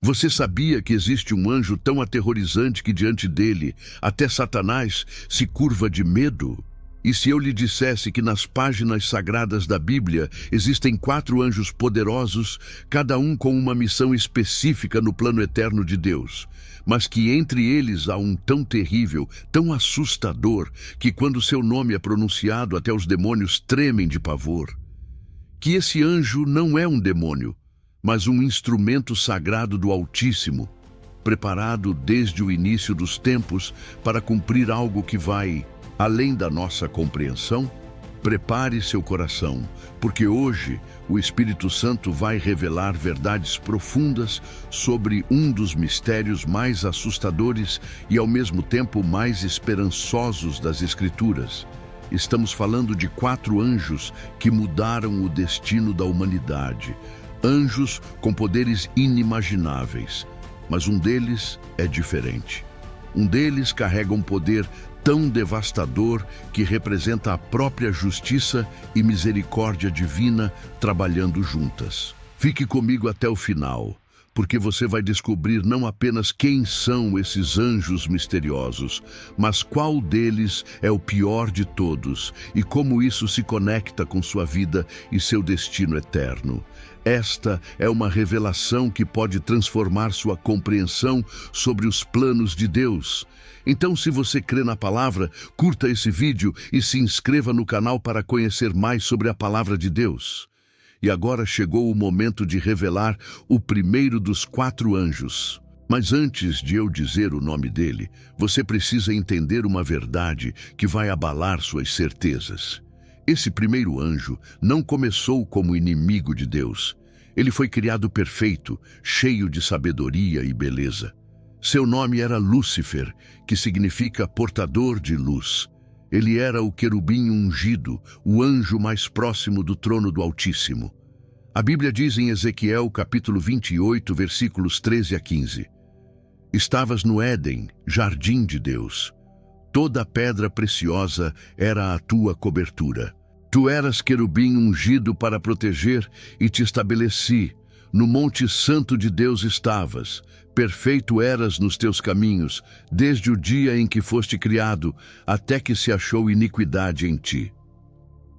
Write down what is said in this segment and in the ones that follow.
Você sabia que existe um anjo tão aterrorizante que diante dele, até Satanás se curva de medo? E se eu lhe dissesse que nas páginas sagradas da Bíblia existem 4 anjos poderosos, cada um com uma missão específica no plano eterno de Deus, mas que entre eles há um tão terrível, tão assustador, que quando seu nome é pronunciado até os demônios tremem de pavor? Que esse anjo não é um demônio, mas um instrumento sagrado do Altíssimo, preparado desde o início dos tempos para cumprir algo que vai além da nossa compreensão? Prepare seu coração, porque hoje o Espírito Santo vai revelar verdades profundas sobre um dos mistérios mais assustadores e ao mesmo tempo mais esperançosos das Escrituras. Estamos falando de 4 anjos que mudaram o destino da humanidade. Anjos com poderes inimagináveis, mas um deles é diferente. Um deles carrega um poder tão devastador que representa a própria justiça e misericórdia divina trabalhando juntas. Fique comigo até o final, porque você vai descobrir não apenas quem são esses anjos misteriosos, mas qual deles é o pior de todos e como isso se conecta com sua vida e seu destino eterno. Esta é uma revelação que pode transformar sua compreensão sobre os planos de Deus. Então, se você crê na palavra, curta esse vídeo e se inscreva no canal para conhecer mais sobre a palavra de Deus. E agora chegou o momento de revelar o primeiro dos 4 anjos. Mas antes de eu dizer o nome dele, você precisa entender uma verdade que vai abalar suas certezas. Esse primeiro anjo não começou como inimigo de Deus. Ele foi criado perfeito, cheio de sabedoria e beleza. Seu nome era Lúcifer, que significa portador de luz. Ele era o querubim ungido, o anjo mais próximo do trono do Altíssimo. A Bíblia diz em Ezequiel, capítulo 28, versículos 13 a 15. Estavas no Éden, jardim de Deus. Toda pedra preciosa era a tua cobertura. Tu eras querubim ungido para proteger e te estabeleci. No monte santo de Deus estavas. Perfeito eras nos teus caminhos, desde o dia em que foste criado, até que se achou iniquidade em ti.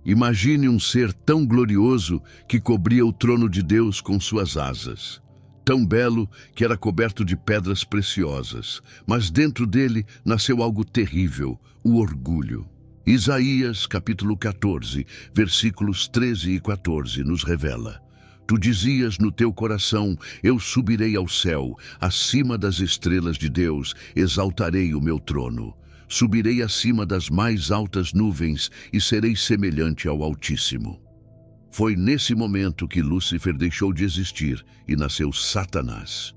Imagine um ser tão glorioso que cobria o trono de Deus com suas asas. Tão belo que era coberto de pedras preciosas, mas dentro dele nasceu algo terrível, o orgulho. Isaías, capítulo 14, versículos 13 e 14, nos revela: Tu dizias no teu coração, eu subirei ao céu, acima das estrelas de Deus, exaltarei o meu trono. Subirei acima das mais altas nuvens e serei semelhante ao Altíssimo. Foi nesse momento que Lúcifer deixou de existir e nasceu Satanás.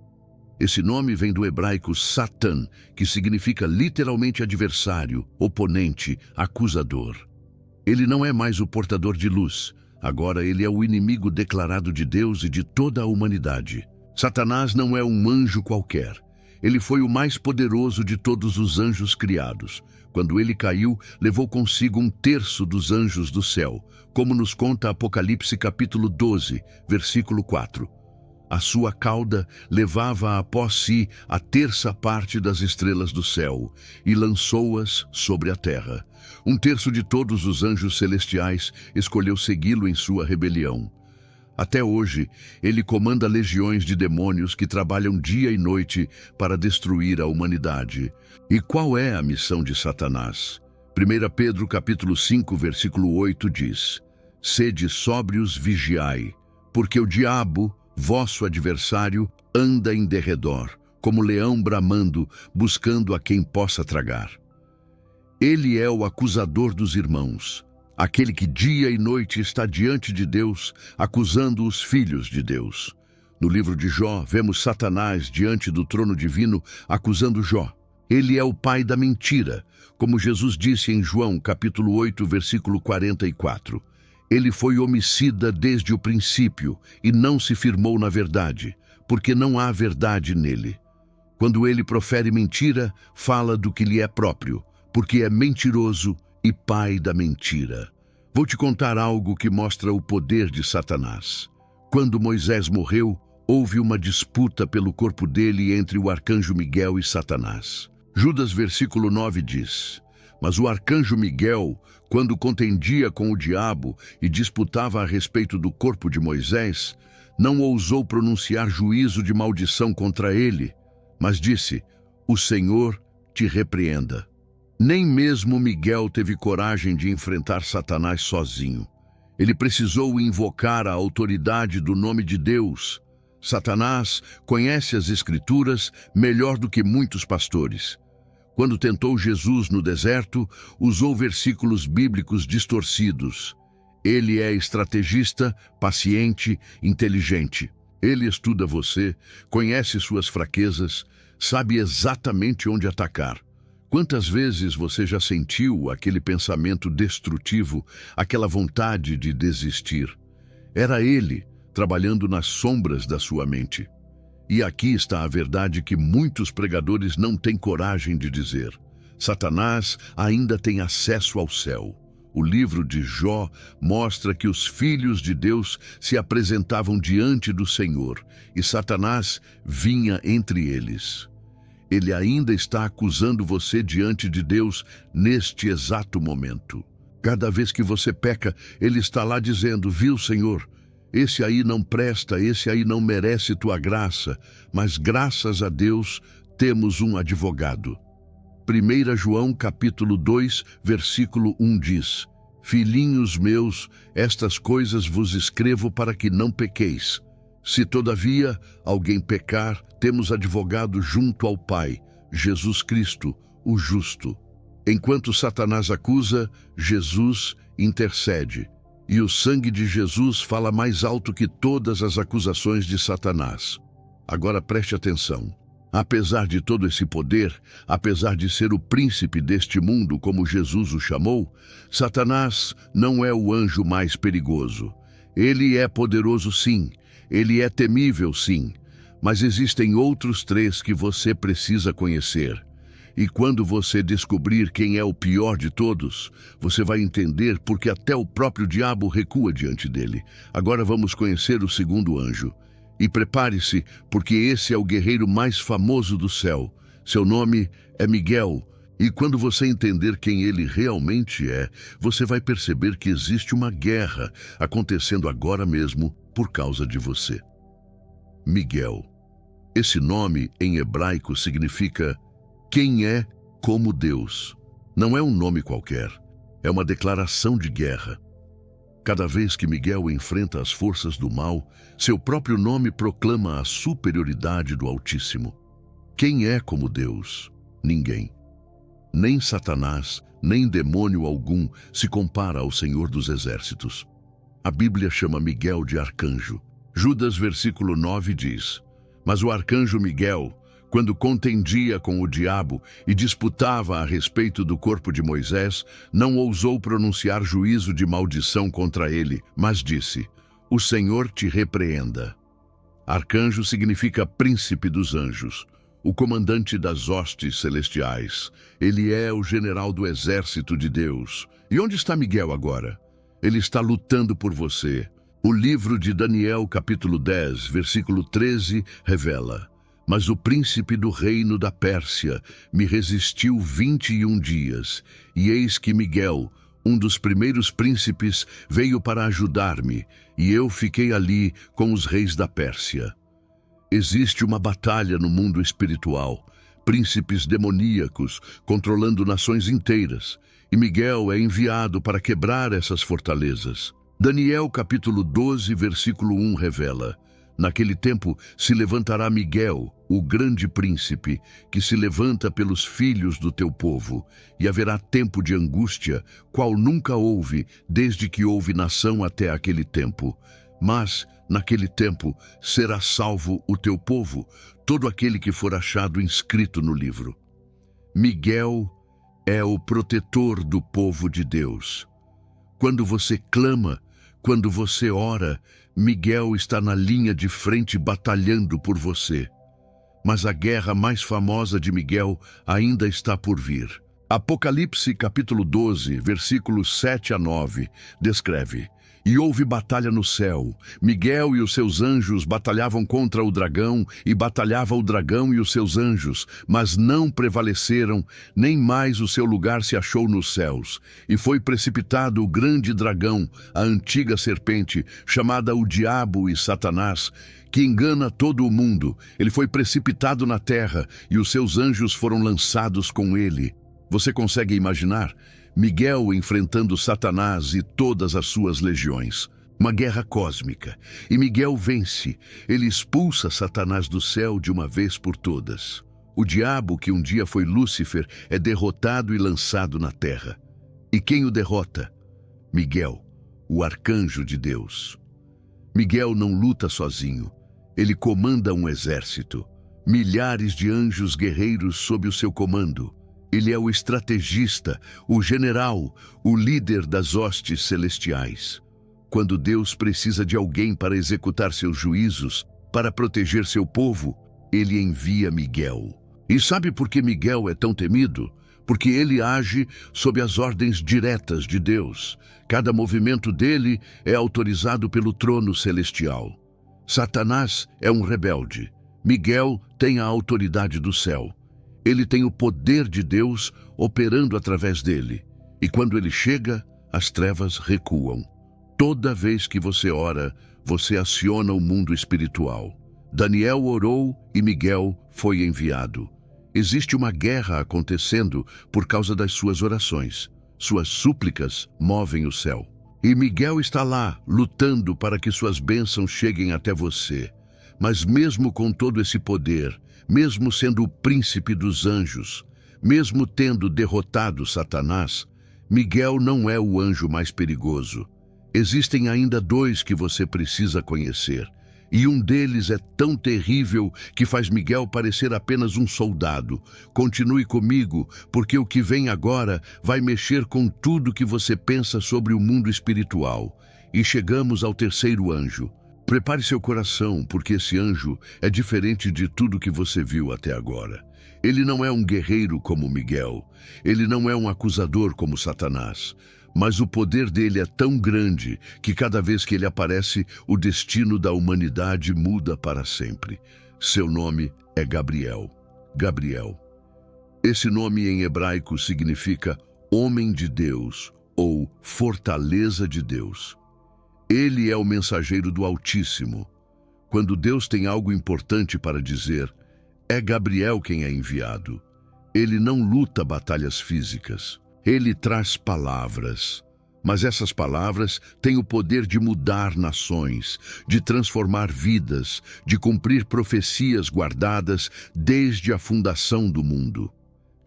Esse nome vem do hebraico Satan, que significa literalmente adversário, oponente, acusador. Ele não é mais o portador de luz. Agora ele é o inimigo declarado de Deus e de toda a humanidade. Satanás não é um anjo qualquer. Ele foi o mais poderoso de todos os anjos criados. Quando ele caiu, levou consigo 1/3 dos anjos do céu, como nos conta Apocalipse capítulo 12, versículo 4. A sua cauda levava após si a 1/3 parte das estrelas do céu e lançou-as sobre a terra. 1/3 de todos os anjos celestiais escolheu segui-lo em sua rebelião. Até hoje, ele comanda legiões de demônios que trabalham dia e noite para destruir a humanidade. E qual é a missão de Satanás? 1 Pedro capítulo 5, versículo 8 diz: Sede sóbrios, vigiai, porque o diabo, vosso adversário, anda em derredor, como leão bramando, buscando a quem possa tragar. Ele é o acusador dos irmãos, aquele que dia e noite está diante de Deus, acusando os filhos de Deus. No livro de Jó, vemos Satanás diante do trono divino, acusando Jó. Ele é o pai da mentira, como Jesus disse em João, capítulo 8, versículo 44. Ele foi homicida desde o princípio e não se firmou na verdade, porque não há verdade nele. Quando ele profere mentira, fala do que lhe é próprio, porque é mentiroso e pai da mentira. Vou te contar algo que mostra o poder de Satanás. Quando Moisés morreu, houve uma disputa pelo corpo dele entre o arcanjo Miguel e Satanás. Judas versículo 9 diz: Mas o arcanjo Miguel, quando contendia com o diabo e disputava a respeito do corpo de Moisés, não ousou pronunciar juízo de maldição contra ele, mas disse: O Senhor te repreenda. Nem mesmo Miguel teve coragem de enfrentar Satanás sozinho. Ele precisou invocar a autoridade do nome de Deus. Satanás conhece as Escrituras melhor do que muitos pastores. Quando tentou Jesus no deserto, usou versículos bíblicos distorcidos. Ele é estrategista, paciente, inteligente. Ele estuda você, conhece suas fraquezas, sabe exatamente onde atacar. Quantas vezes você já sentiu aquele pensamento destrutivo, aquela vontade de desistir? Era ele trabalhando nas sombras da sua mente. E aqui está a verdade que muitos pregadores não têm coragem de dizer. Satanás ainda tem acesso ao céu. O livro de Jó mostra que os filhos de Deus se apresentavam diante do Senhor e Satanás vinha entre eles. Ele ainda está acusando você diante de Deus neste exato momento. Cada vez que você peca, ele está lá dizendo: Viu, Senhor? Esse aí não presta, esse aí não merece tua graça, mas graças a Deus temos um advogado. 1 João capítulo 2, versículo 1 diz: Filhinhos meus, estas coisas vos escrevo para que não pequeis. Se todavia alguém pecar, temos advogado junto ao Pai, Jesus Cristo, o justo. Enquanto Satanás acusa, Jesus intercede. E o sangue de Jesus fala mais alto que todas as acusações de Satanás. Agora preste atenção. Apesar de todo esse poder, apesar de ser o príncipe deste mundo, como Jesus o chamou, Satanás não é o anjo mais perigoso. Ele é poderoso sim, ele é temível sim, mas existem outros três que você precisa conhecer. E quando você descobrir quem é o pior de todos, você vai entender porque até o próprio diabo recua diante dele. Agora vamos conhecer o segundo anjo. E prepare-se, porque esse é o guerreiro mais famoso do céu. Seu nome é Miguel. E quando você entender quem ele realmente é, você vai perceber que existe uma guerra acontecendo agora mesmo por causa de você. Miguel. Esse nome em hebraico significa quem é como Deus. Não é um nome qualquer, é uma declaração de guerra. Cada vez que Miguel enfrenta as forças do mal, seu próprio nome proclama a superioridade do Altíssimo. Quem é como Deus? Ninguém. Nem Satanás, nem demônio algum se compara ao Senhor dos Exércitos. A Bíblia chama Miguel de arcanjo. Judas versículo 9 diz: Mas o arcanjo Miguel, quando contendia com o diabo e disputava a respeito do corpo de Moisés, não ousou pronunciar juízo de maldição contra ele, mas disse: O Senhor te repreenda. Arcanjo significa príncipe dos anjos, o comandante das hostes celestiais. Ele é o general do exército de Deus. E onde está Miguel agora? Ele está lutando por você. O livro de Daniel, capítulo 10, versículo 13, revela: Mas o príncipe do reino da Pérsia me resistiu 21 dias, e eis que Miguel, um dos primeiros príncipes, veio para ajudar-me, e eu fiquei ali com os reis da Pérsia. Existe uma batalha no mundo espiritual, príncipes demoníacos controlando nações inteiras, e Miguel é enviado para quebrar essas fortalezas. Daniel capítulo 12, versículo 1 revela: Naquele tempo se levantará Miguel, o grande príncipe, que se levanta pelos filhos do teu povo, e haverá tempo de angústia, qual nunca houve, desde que houve nação até aquele tempo. Mas, naquele tempo, será salvo o teu povo, todo aquele que for achado inscrito no livro. Miguel é o protetor do povo de Deus. Quando você clama, quando você ora, Miguel está na linha de frente batalhando por você. Mas a guerra mais famosa de Miguel ainda está por vir. Apocalipse capítulo 12, versículos 7 a 9, descreve: E houve batalha no céu. Miguel e os seus anjos batalhavam contra o dragão, e batalhava o dragão e os seus anjos, mas não prevaleceram, nem mais o seu lugar se achou nos céus. E foi precipitado o grande dragão, a antiga serpente, chamada o Diabo e Satanás, que engana todo o mundo. Ele foi precipitado na terra, e os seus anjos foram lançados com ele. Você consegue imaginar? Miguel enfrentando Satanás e todas as suas legiões. Uma guerra cósmica. E Miguel vence. Ele expulsa Satanás do céu de uma vez por todas. O diabo, que um dia foi Lúcifer, é derrotado e lançado na terra. E quem o derrota? Miguel, o arcanjo de Deus. Miguel não luta sozinho. Ele comanda um exército. Milhares de anjos guerreiros sob o seu comando. Ele é o estrategista, o general, o líder das hostes celestiais. Quando Deus precisa de alguém para executar seus juízos, para proteger seu povo, ele envia Miguel. E sabe por que Miguel é tão temido? Porque ele age sob as ordens diretas de Deus. Cada movimento dele é autorizado pelo trono celestial. Satanás é um rebelde. Miguel tem a autoridade do céu. Ele tem o poder de Deus operando através dele. E quando ele chega, as trevas recuam. Toda vez que você ora, você aciona o mundo espiritual. Daniel orou e Miguel foi enviado. Existe uma guerra acontecendo por causa das suas orações. Suas súplicas movem o céu. E Miguel está lá, lutando para que suas bênçãos cheguem até você. Mas mesmo com todo esse poder, mesmo sendo o príncipe dos anjos, mesmo tendo derrotado Satanás, Miguel não é o anjo mais perigoso. Existem ainda dois que você precisa conhecer, e um deles é tão terrível que faz Miguel parecer apenas um soldado. Continue comigo, porque o que vem agora vai mexer com tudo que você pensa sobre o mundo espiritual. E chegamos ao terceiro anjo. Prepare seu coração, porque esse anjo é diferente de tudo que você viu até agora. Ele não é um guerreiro como Miguel. Ele não é um acusador como Satanás. Mas o poder dele é tão grande que cada vez que ele aparece, o destino da humanidade muda para sempre. Seu nome é Gabriel. Gabriel. Esse nome em hebraico significa homem de Deus ou fortaleza de Deus. Ele é o mensageiro do Altíssimo. Quando Deus tem algo importante para dizer, é Gabriel quem é enviado. Ele não luta batalhas físicas. Ele traz palavras. Mas essas palavras têm o poder de mudar nações, de transformar vidas, de cumprir profecias guardadas desde a fundação do mundo.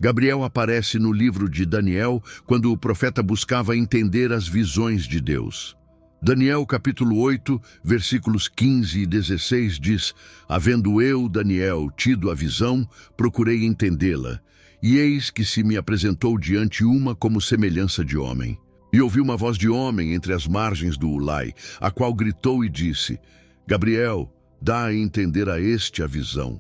Gabriel aparece no livro de Daniel quando o profeta buscava entender as visões de Deus. Daniel capítulo 8, versículos 15 e 16 diz: Havendo eu, Daniel, tido a visão, procurei entendê-la, e eis que se me apresentou diante uma como semelhança de homem. E ouvi uma voz de homem entre as margens do Ulai, a qual gritou e disse: Gabriel, dá a entender a este a visão.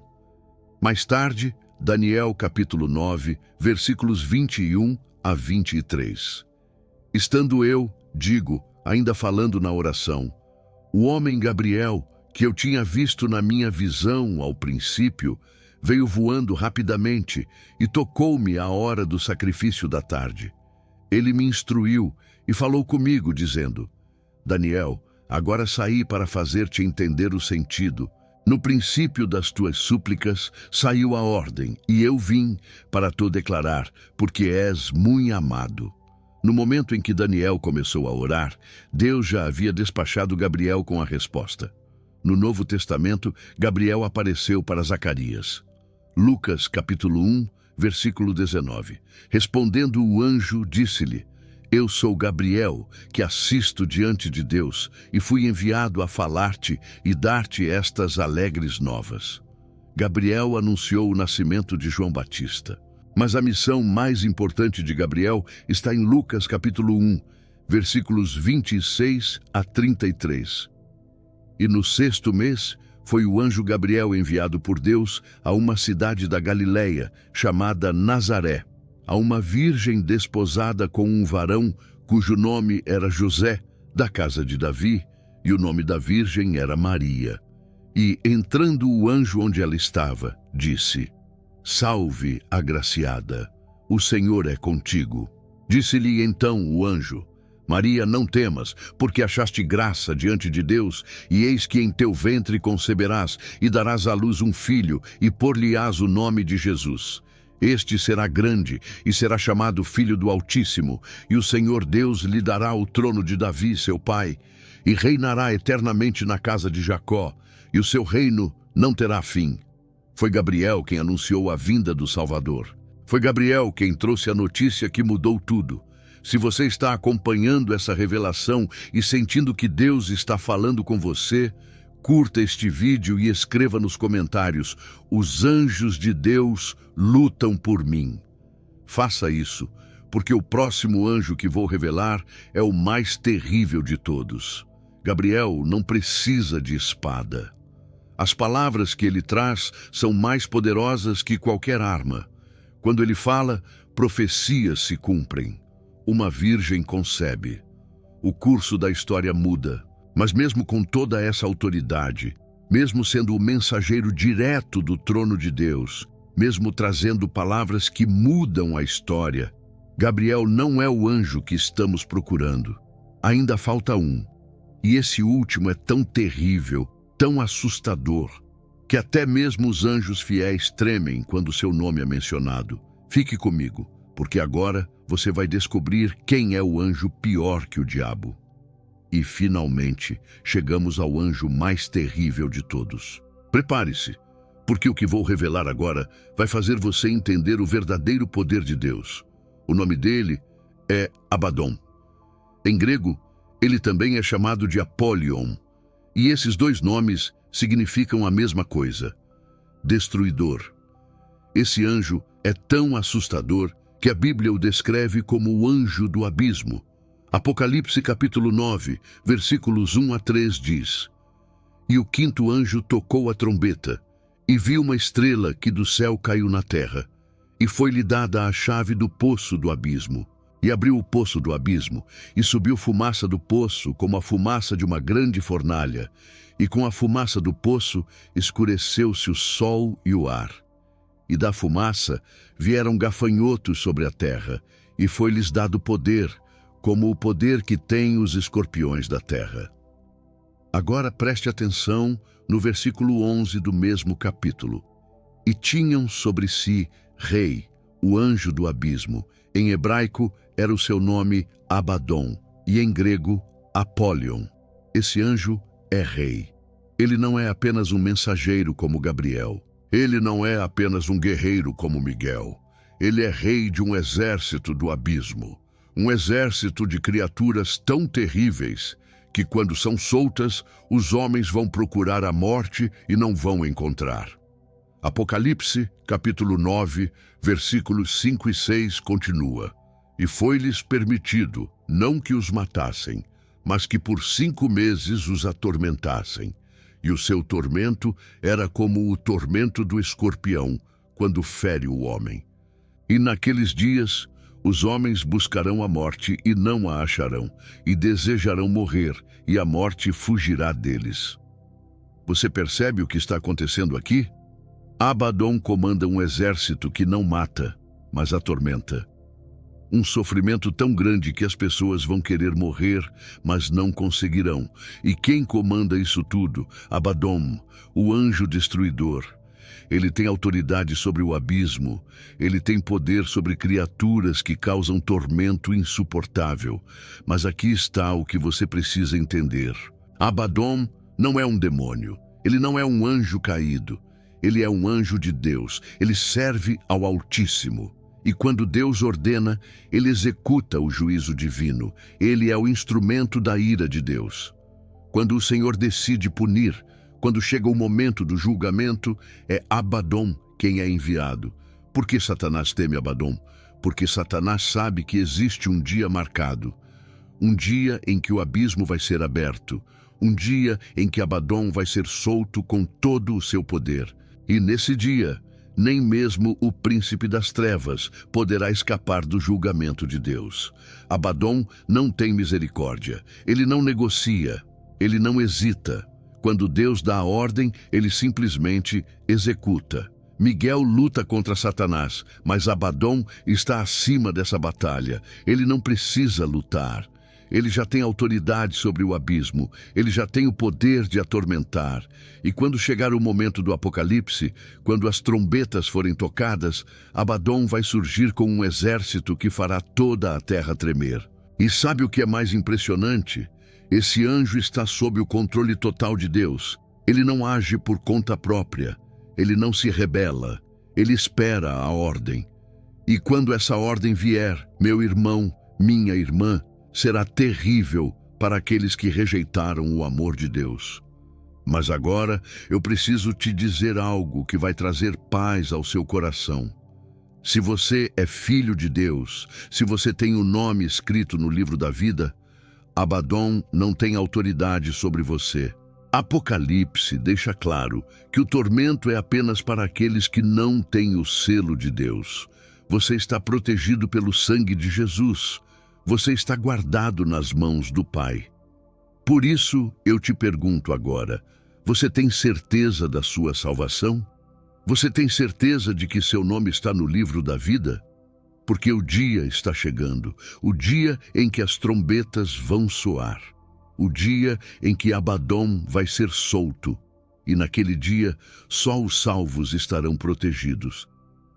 Mais tarde, Daniel capítulo 9, versículos 21 a 23. Estando eu, digo, ainda falando na oração, o homem Gabriel, que eu tinha visto na minha visão ao princípio, veio voando rapidamente e tocou-me à hora do sacrifício da tarde. Ele me instruiu e falou comigo, dizendo: Daniel, agora saí para fazer-te entender o sentido. No princípio das tuas súplicas saiu a ordem, e eu vim para te declarar, porque és muito amado. No momento em que Daniel começou a orar, Deus já havia despachado Gabriel com a resposta. No Novo Testamento, Gabriel apareceu para Zacarias. Lucas, capítulo 1, versículo 19. Respondendo o anjo, disse-lhe: Eu sou Gabriel, que assisto diante de Deus, e fui enviado a falar-te e dar-te estas alegres novas. Gabriel anunciou o nascimento de João Batista. Mas a missão mais importante de Gabriel está em Lucas capítulo 1, versículos 26 a 33. E no 6º mês foi o anjo Gabriel enviado por Deus a uma cidade da Galileia, chamada Nazaré, a uma virgem desposada com um varão cujo nome era José, da casa de Davi, e o nome da virgem era Maria. E, entrando o anjo onde ela estava, disse: Salve, agraciada, o Senhor é contigo. Disse-lhe então o anjo: Maria, não temas, porque achaste graça diante de Deus, e eis que em teu ventre conceberás, e darás à luz um filho, e por-lhe-ás o nome de Jesus. Este será grande, e será chamado Filho do Altíssimo, e o Senhor Deus lhe dará o trono de Davi, seu pai, e reinará eternamente na casa de Jacó, e o seu reino não terá fim. Foi Gabriel quem anunciou a vinda do Salvador. Foi Gabriel quem trouxe a notícia que mudou tudo. Se você está acompanhando essa revelação e sentindo que Deus está falando com você, curta este vídeo e escreva nos comentários: os anjos de Deus lutam por mim. Faça isso, porque o próximo anjo que vou revelar é o mais terrível de todos. Gabriel não precisa de espada. As palavras que ele traz são mais poderosas que qualquer arma. Quando ele fala, profecias se cumprem. Uma virgem concebe. O curso da história muda. Mas mesmo com toda essa autoridade, mesmo sendo o mensageiro direto do trono de Deus, mesmo trazendo palavras que mudam a história, Gabriel não é o anjo que estamos procurando. Ainda falta um. E esse último é tão terrível, tão assustador, que até mesmo os anjos fiéis tremem quando seu nome é mencionado. Fique comigo, porque agora você vai descobrir quem é o anjo pior que o diabo. E finalmente chegamos ao anjo mais terrível de todos. Prepare-se, porque o que vou revelar agora vai fazer você entender o verdadeiro poder de Deus. O nome dele é Abaddon. Em grego, ele também é chamado de Apollyon, e esses dois nomes significam a mesma coisa: destruidor. Esse anjo é tão assustador que a Bíblia o descreve como o anjo do abismo. Apocalipse capítulo 9, versículos 1 a 3 diz: E o quinto anjo tocou a trombeta, e viu uma estrela que do céu caiu na terra, e foi-lhe dada a chave do poço do abismo. E abriu o poço do abismo, e subiu fumaça do poço como a fumaça de uma grande fornalha, e com a fumaça do poço escureceu-se o sol e o ar. E da fumaça vieram gafanhotos sobre a terra, e foi-lhes dado poder, como o poder que têm os escorpiões da terra. Agora preste atenção no versículo 11 do mesmo capítulo. E tinham sobre si rei, o anjo do abismo. Em hebraico era o seu nome Abaddon, e em grego Apollyon. Esse anjo é rei. Ele não é apenas um mensageiro como Gabriel. Ele não é apenas um guerreiro como Miguel. Ele é rei de um exército do abismo. Um exército de criaturas tão terríveis que, quando são soltas, os homens vão procurar a morte e não vão encontrar. Apocalipse, capítulo 9, versículos 5 e 6 continua: E foi-lhes permitido, não que os matassem, mas que por 5 meses os atormentassem. E o seu tormento era como o tormento do escorpião, quando fere o homem. E naqueles dias, os homens buscarão a morte e não a acharão, e desejarão morrer, e a morte fugirá deles. Você percebe o que está acontecendo aqui? Abaddon comanda um exército que não mata, mas atormenta. Um sofrimento tão grande que as pessoas vão querer morrer, mas não conseguirão. E quem comanda isso tudo? Abaddon, o anjo destruidor. Ele tem autoridade sobre o abismo. Ele tem poder sobre criaturas que causam tormento insuportável. Mas aqui está o que você precisa entender. Abaddon não é um demônio. Ele não é um anjo caído. Ele é um anjo de Deus. Ele serve ao Altíssimo. E quando Deus ordena, ele executa o juízo divino. Ele é o instrumento da ira de Deus. Quando o Senhor decide punir, quando chega o momento do julgamento, é Abaddon quem é enviado. Por que Satanás teme Abaddon? Porque Satanás sabe que existe um dia marcado. Um dia em que o abismo vai ser aberto. Um dia em que Abaddon vai ser solto com todo o seu poder. E nesse dia, nem mesmo o príncipe das trevas poderá escapar do julgamento de Deus. Abaddon não tem misericórdia, ele não negocia, ele não hesita. Quando Deus dá a ordem, ele simplesmente executa. Miguel luta contra Satanás, mas Abaddon está acima dessa batalha. Ele não precisa lutar. Ele já tem autoridade sobre o abismo, ele já tem o poder de atormentar. E quando chegar o momento do Apocalipse, quando as trombetas forem tocadas, Abaddon vai surgir com um exército que fará toda a terra tremer. E sabe o que é mais impressionante? Esse anjo está sob o controle total de Deus. Ele não age por conta própria, ele não se rebela, ele espera a ordem. E quando essa ordem vier, meu irmão, minha irmã, será terrível para aqueles que rejeitaram o amor de Deus. Mas agora eu preciso te dizer algo que vai trazer paz ao seu coração. Se você é filho de Deus, se você tem o nome escrito no livro da vida, Abaddon não tem autoridade sobre você. Apocalipse deixa claro que o tormento é apenas para aqueles que não têm o selo de Deus. Você está protegido pelo sangue de Jesus. Você está guardado nas mãos do Pai. Por isso, eu te pergunto agora, você tem certeza da sua salvação? Você tem certeza de que seu nome está no livro da vida? Porque o dia está chegando, o dia em que as trombetas vão soar, o dia em que Abaddon vai ser solto, e naquele dia só os salvos estarão protegidos.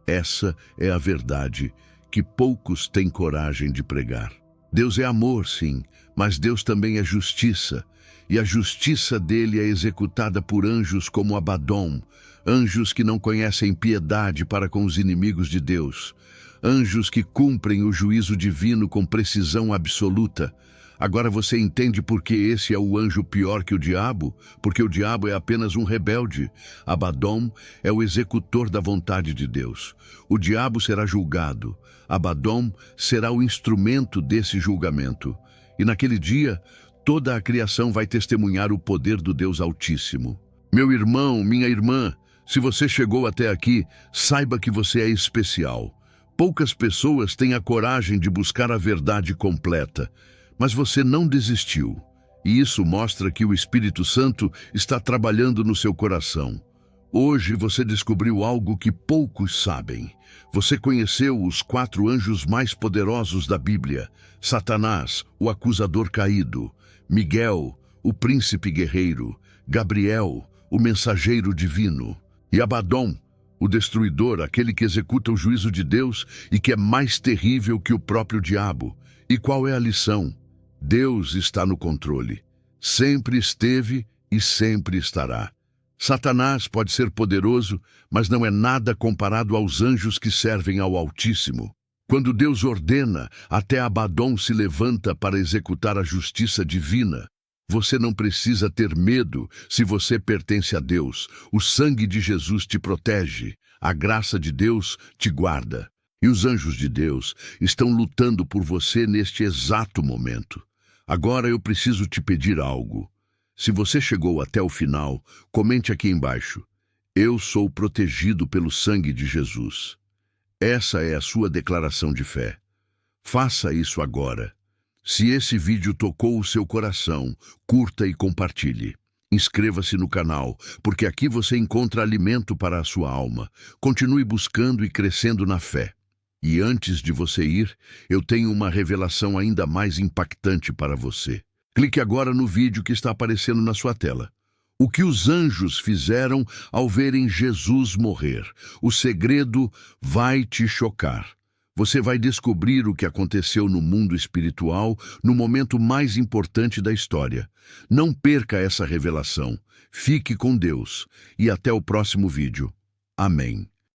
Essa é a verdade que poucos têm coragem de pregar. Deus é amor, sim, mas Deus também é justiça, e a justiça dele é executada por anjos como Abaddon, anjos que não conhecem piedade para com os inimigos de Deus, anjos que cumprem o juízo divino com precisão absoluta. Agora você entende por que esse é o anjo pior que o diabo? Porque o diabo é apenas um rebelde. Abaddon é o executor da vontade de Deus. O diabo será julgado. Abaddon será o instrumento desse julgamento. E naquele dia, toda a criação vai testemunhar o poder do Deus Altíssimo. Meu irmão, minha irmã, se você chegou até aqui, saiba que você é especial. Poucas pessoas têm a coragem de buscar a verdade completa. Mas você não desistiu, e isso mostra que o Espírito Santo está trabalhando no seu coração. Hoje você descobriu algo que poucos sabem. Você conheceu os 4 anjos mais poderosos da Bíblia: Satanás, o acusador caído; Miguel, o príncipe guerreiro; Gabriel, o mensageiro divino; e Abaddon, o destruidor, aquele que executa o juízo de Deus e que é mais terrível que o próprio diabo. E qual é a lição? Deus está no controle. Sempre esteve e sempre estará. Satanás pode ser poderoso, mas não é nada comparado aos anjos que servem ao Altíssimo. Quando Deus ordena, até Abaddon se levanta para executar a justiça divina. Você não precisa ter medo se você pertence a Deus. O sangue de Jesus te protege. A graça de Deus te guarda. E os anjos de Deus estão lutando por você neste exato momento. Agora eu preciso te pedir algo. Se você chegou até o final, comente aqui embaixo: eu sou protegido pelo sangue de Jesus. Essa é a sua declaração de fé. Faça isso agora. Se esse vídeo tocou o seu coração, curta e compartilhe. Inscreva-se no canal, porque aqui você encontra alimento para a sua alma. Continue buscando e crescendo na fé. E antes de você ir, eu tenho uma revelação ainda mais impactante para você. Clique agora no vídeo que está aparecendo na sua tela. O que os anjos fizeram ao verem Jesus morrer. O segredo vai te chocar. Você vai descobrir o que aconteceu no mundo espiritual no momento mais importante da história. Não perca essa revelação. Fique com Deus e até o próximo vídeo. Amém.